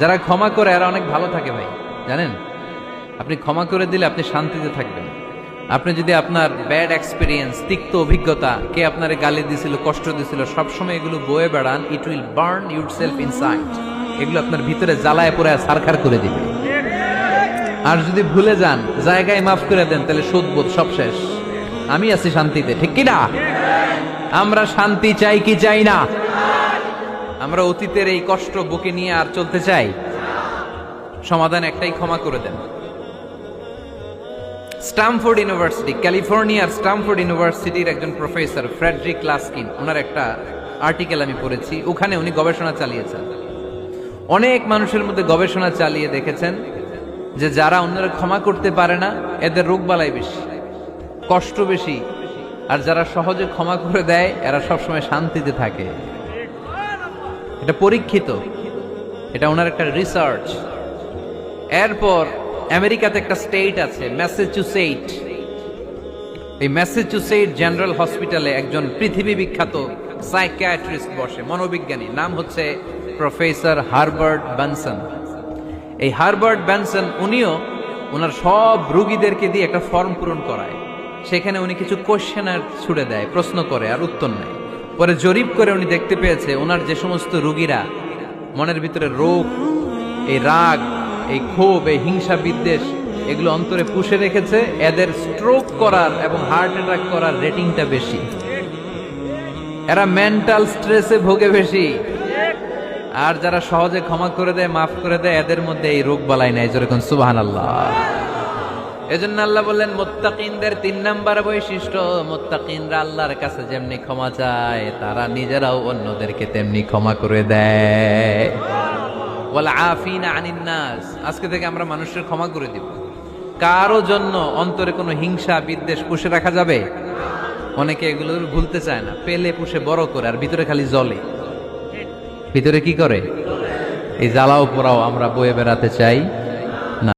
যারা ক্ষমা করে এরা অনেক ভালো থাকে ভাই, জানেন? আপনি ক্ষমা করে দিলে আপনি শান্তিতে থাকবেন। আপনি যদি আপনার ব্যাড এক্সপিরিয়েন্স, তিক্ত অভিজ্ঞতা, কে আপনারে গালি দিছিল, কষ্ট দিছিল, সবসময় এগুলো বয়ে বেড়ান, it will burn your self inside. এগুলো আপনার ভিতরে জ্বালায় পড়ে সারখার করে দিবে। আর যদি ভুলে যান, জায়গায় মাফ করে দেন, তাহলে সুদবোধ সব শেষ। আমি আছি শান্তিতে, ঠিক কিনা? আমরা শান্তি চাই কি চাই না? আমরা অতীতের এই কষ্ট বুকে নিয়ে আর চলতে চাই? সমাধান একটাই, ক্ষমা করে দেন। স্টামফোর্ড ইউনিভার্সিটি, ক্যালিফোর্নিয়ার স্টামফোর্ড ইউনিভার্সিটির একজন প্রফেসর ফ্রেডরিক লাস্কিন, ওনার একটা আর্টিকেল আমি পড়েছি। ওখানে উনি গবেষণা চালিয়েছেন। অনেক মানুষের মধ্যে গবেষণা চালিয়ে দেখেছেন যে যারা অন্যরা ক্ষমা করতে পারে না, এদের রোগবালাই বেশি, কষ্ট বেশি। আর যারা সহজে ক্ষমা করে দেয়, এরা সবসময় শান্তিতে থাকে। এটা পরীক্ষিত, এটা ওনার একটা রিসার্চ। এরপর আমেরিকাতে একটা স্টেট আছে ম্যাসাচুসেট। এই ম্যাসাচুসেট জেনারেল হসপিটালে একজন পৃথিবী বিখ্যাত সাইকিয়াট্রিস্ট বসে, মনোবিজ্ঞানী, নাম হচ্ছে প্রফেসর হারবার্ট বেনসন। এই হারবার্ট বেনসন উনিও ওনার সব রোগীদেরকে দিয়ে একটা ফর্ম পূরণ করায়। সেখানে উনি কিছু কোশ্চেনার ছুড়ে দেয়, প্রশ্ন করে আর উত্তর নেয়। পরে জরিপ করে উনি দেখতে পেয়েছে ওনার যে সমস্ত রোগীরা মনের ভিতরে রোগ, এই রাগ, এই ক্ষোভ, এই হিংসা বিদ্বেষ এগুলো অন্তরে পুষে রেখেছে, এদের স্ট্রোক করার এবং হার্ট অ্যাটাক করার রেটিংটা বেশি। এরা মেন্টাল স্ট্রেসে ভোগে বেশি। আর যারা সহজে ক্ষমা করে দেয়, মাফ করে দেয়, এদের মধ্যে এই রোগ বালাই নাই। যেরকম সুবহানাল্লাহ। এজন্য আল্লাহ বললেন মুত্তাকিনদের 3 নাম্বার বৈশিষ্ট্য, মুত্তাকিনরা আল্লাহর কাছে যেমনি ক্ষমা চায়, তারা নিজেরাও অন্যদেরকে তেমনি ক্ষমা করে দেয়। ওয়াল আফিনা আনিন নাস, আজকে থেকে আমরা মানুষের ক্ষমা করে দিব। কারো জন্য অন্তরে কোনো হিংসা বিদ্বেষ পুষে রাখা যাবে? অনেকে এগুলো ভুলতে চায় না, পেলে পুষে বড় করে, আর ভিতরে খালি জ্বলে। ভিতরে কি করে? এই জ্বালাও পোড়াও আমরা বয়ে বেড়াতে চাই